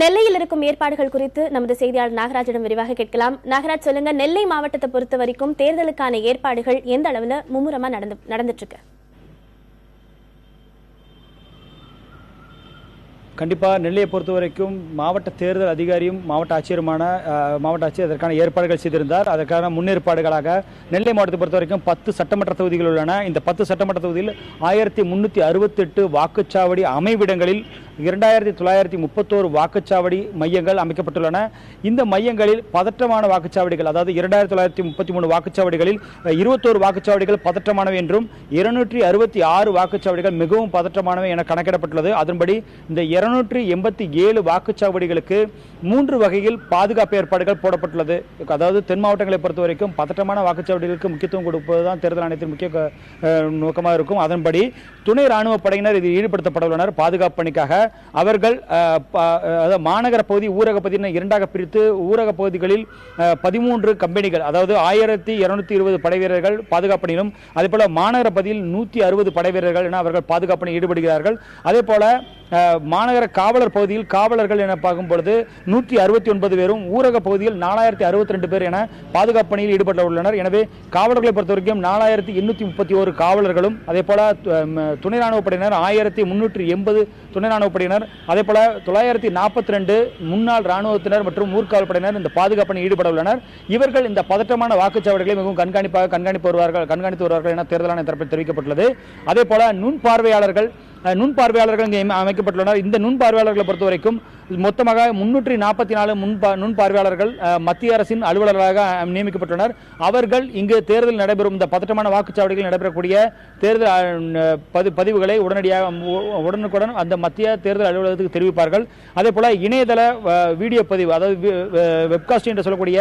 நெல்லையில் இருக்கும் ஏற்பாடுகள் குறித்து நமது செய்தியாளர் நாகராஜிடம் விரிவாக கேட்கலாம். நாகராஜ், சொல்லுங்க, நெல்லை மாவட்டத்தை பொறுத்த வரைக்கும் தேர்தலுக்கான ஏற்பாடுகள் எந்த அளவுல மும்முரமா நடந்துட்டு இருக்கு? கண்டிப்பாக நெல்லையை பொறுத்த வரைக்கும் மாவட்ட தேர்தல் அதிகாரியும் மாவட்ட ஆட்சியர் அதற்கான ஏற்பாடுகள் செய்திருந்தார். அதற்கான முன்னேற்பாடுகளாக நெல்லை மாவட்டத்தை பொறுத்த வரைக்கும் 10 சட்டமன்ற தொகுதிகள் உள்ளன. இந்த 10 சட்டமன்ற தொகுதியில் 1368 வாக்குச்சாவடி அமைவிடங்களில் 2931 வாக்குச்சாவடி மையங்கள் அமைக்கப்பட்டுள்ளன. இந்த மையங்களில் பதற்றமான வாக்குச்சாவடிகள், அதாவது 2933 வாக்குச்சாவடிகளில் 21 வாக்குச்சாவடிகள் பதற்றமானவை என்றும் 266 வாக்குச்சாவடிகள் மிகவும் பதற்றமானவை என கணக்கிடப்பட்டுள்ளது. அதன்படி இந்த 287 வாக்குச்சாவடிகளுக்கு 3 வகையில் பாதுகாப்பு ஏற்பாடுகள் போடப்பட்டுள்ளது. அதாவது தென் மாவட்டங்களை பொறுத்த வரைக்கும் பதற்றமான வாக்குச்சாவடிகளுக்கு முக்கியத்துவம் கொடுப்பதுதான் தேர்தல் ஆணையத்தின் முக்கிய நோக்கமாக இருக்கும். அதன்படி துணை ராணுவ படையினர் இதில் ஈடுபடுத்தப்பட்டுள்ளனர். பாதுகாப்பு பணிக்காக அவர்கள் மாநகர பகுதி, ஊரக பகுதி இரண்டாக பிரித்து ஊரக பகுதிகளில் 13 கம்பெனிகள், அதாவது 1220 படை வீரர்கள் பாதுகாப்பு பணியிலும், அதே போல மாநகர பகுதியில் 160 படை வீரர்கள் என அவர்கள் பாதுகாப்பு பணி ஈடுபடுகிறார்கள். அதே போல மாநகர காவலர் பகுதியில் காவலர்கள் என பார்க்கும் பொழுது 169 பேரும், ஊரக பகுதியில் 4062 பேர் என பாதுகாப்பு பணியில் ஈடுபட்டுள்ளனர். எனவே காவலர்களை பொறுத்த வரைக்கும் 4831 காவலர்களும், அதே போல துணை ராணுவ படையினர் 1380 துணை ராணுவ படையினர், அதே போல 942 முன்னாள் ராணுவத்தினர் மற்றும் ஊர்காவல் படையினர் இந்த பாதுகாப்பு பணியில் ஈடுபட உள்ளனர். இவர்கள் இந்த பதற்றமான வாக்குச்சாவடிகளை மிகவும் கண்காணித்து வருவார்கள் என தேர்தல் ஆணைய தரப்பில் தெரிவிக்கப்பட்டுள்ளது. அதே போல நுண்பார்வையாளர்கள் இங்கே அமைக்கப்பட்டுள்ளனர். இந்த நுண்பார்வையாளர்களை பொறுத்த வரைக்கும் மொத்தமாக 344 நுண்பார்வையாளர்கள் மத்திய அரசின் அலுவலர்களாக நியமிக்கப்பட்டுள்ளனர். அவர்கள் இங்கு தேர்தல் நடைபெறும் இந்த பதற்றமான வாக்குச்சாவடிகள் நடைபெறக்கூடிய தேர்தல் பதிவுகளை உடனுக்குடன் அந்த மத்திய தேர்தல் அலுவலகத்துக்கு தெரிவிப்பார்கள். அதே போல இணையதள வீடியோ பதிவு, அதாவது வெப்காஸ்ட் என்று சொல்லக்கூடிய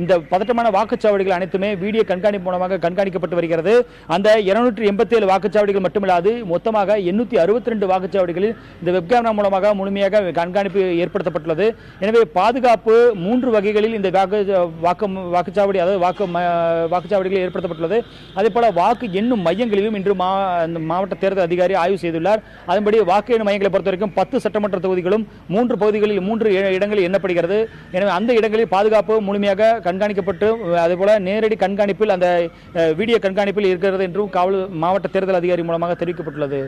இந்த பதற்றமான வாக்குச்சாவடிகள் அனைத்துமே வீடியோ கண்காணிப்பு மூலமாக கண்காணிக்கப்பட்டு வருகிறது. அந்த 287 வாக்குச்சாவடிகள் மட்டுமில்லாது மொத்தமாக 862 வாக்குச்சாவடிகளில் இந்த வெப்கேமரா மூலமாக முழுமையாக கண்காணிப்பு ஏற்படுத்தப்பட்டுள்ளது. எனவே பாதுகாப்பு 3 வகைகளில் இந்த வாக்குச்சாவடி, அதாவது வாக்குச்சாவடிகள் ஏற்படுத்தப்பட்டுள்ளது. அதே போல வாக்கு எண்ணும் மையங்களிலும் இன்று மாவட்ட தேர்தல் அதிகாரி ஆய்வு செய்துள்ளார். அதன்படி வாக்கு எண்ணும் மையங்களை பொறுத்த வரைக்கும் 10 சட்டமன்ற தொகுதிகளும் 3 பகுதிகளில் 3 இடங்களில் எண்ணப்படுகிறது. எனவே அந்த இடங்களில் பாதுகாப்பு முழுமையாக கண்காணிக்கப்பட்டு, அதே போல நேரடி கண்காணிப்பில், அந்த வீடியோ கண்காணிப்பில் இருக்கிறது என்றும் மாவட்ட தேர்தல் அதிகாரி மூலமாக தெரிவிக்கப்பட்டுள்ளது.